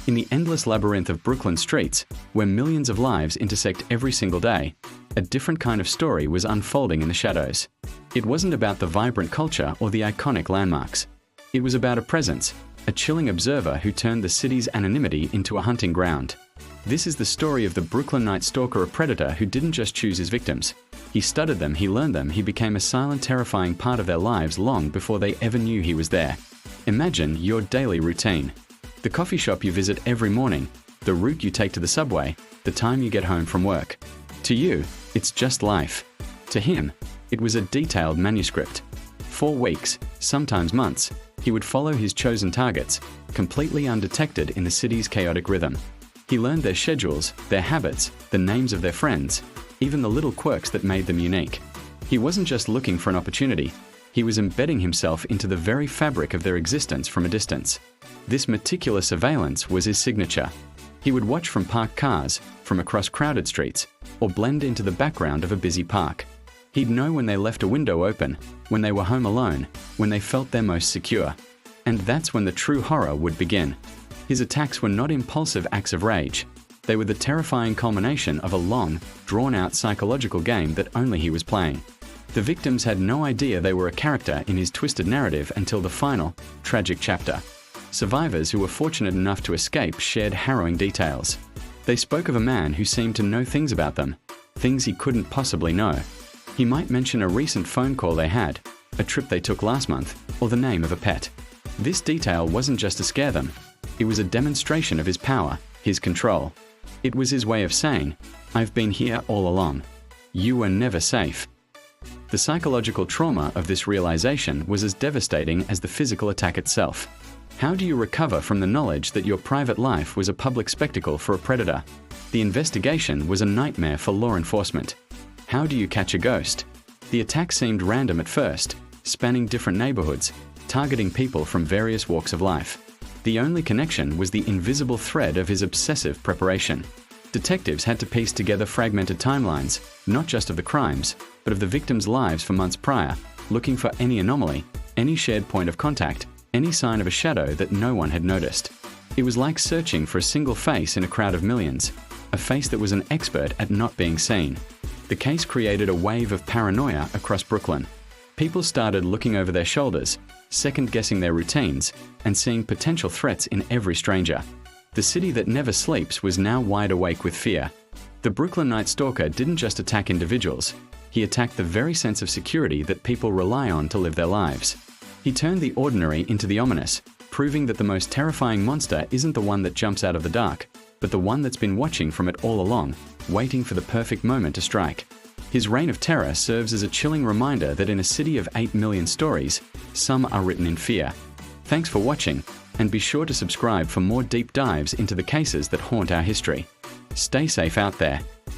In the endless labyrinth of Brooklyn streets, where millions of lives intersect every single day, a different kind of story was unfolding in the shadows. It wasn't about the vibrant culture or the iconic landmarks. It was about a presence, a chilling observer who turned the city's anonymity into a hunting ground. This is the story of the Brooklyn Night Stalker, a predator who didn't just choose his victims. He studied them, he learned them, he became a silent, terrifying part of their lives long before they ever knew he was there. Imagine your daily routine. The coffee shop you visit every morning, the route you take to the subway, the time you get home from work. To you, it's just life. To him, it was a detailed manuscript. For weeks, sometimes months, he would follow his chosen targets, completely undetected in the city's chaotic rhythm. He learned their schedules, their habits, the names of their friends, even the little quirks that made them unique. He wasn't just looking for an opportunity. He was embedding himself into the very fabric of their existence from a distance. This meticulous surveillance was his signature. He would watch from parked cars, from across crowded streets, or blend into the background of a busy park. He'd know when they left a window open, when they were home alone, when they felt their most secure. And that's when the true horror would begin. His attacks were not impulsive acts of rage. They were the terrifying culmination of a long, drawn-out psychological game that only he was playing. The victims had no idea they were a character in his twisted narrative until the final, tragic chapter. Survivors who were fortunate enough to escape shared harrowing details. They spoke of a man who seemed to know things about them, things he couldn't possibly know. He might mention a recent phone call they had, a trip they took last month, or the name of a pet. This detail wasn't just to scare them. It was a demonstration of his power, his control. It was his way of saying, "I've been here all along. You were never safe." The psychological trauma of this realization was as devastating as the physical attack itself. How do you recover from the knowledge that your private life was a public spectacle for a predator? The investigation was a nightmare for law enforcement. How do you catch a ghost? The attack seemed random at first, spanning different neighborhoods, targeting people from various walks of life. The only connection was the invisible thread of his obsessive preparation. Detectives had to piece together fragmented timelines, not just of the crimes, but of the victims' lives for months prior, looking for any anomaly, any shared point of contact, any sign of a shadow that no one had noticed. It was like searching for a single face in a crowd of millions, a face that was an expert at not being seen. The case created a wave of paranoia across Brooklyn. People started looking over their shoulders, second-guessing their routines, and seeing potential threats in every stranger. The city that never sleeps was now wide awake with fear. The Brooklyn Night Stalker didn't just attack individuals. He attacked the very sense of security that people rely on to live their lives. He turned the ordinary into the ominous, proving that the most terrifying monster isn't the one that jumps out of the dark, but the one that's been watching from it all along, waiting for the perfect moment to strike. His reign of terror serves as a chilling reminder that in a city of 8 million stories, some are written in fear. Thanks for watching, and be sure to subscribe for more deep dives into the cases that haunt our history. Stay safe out there.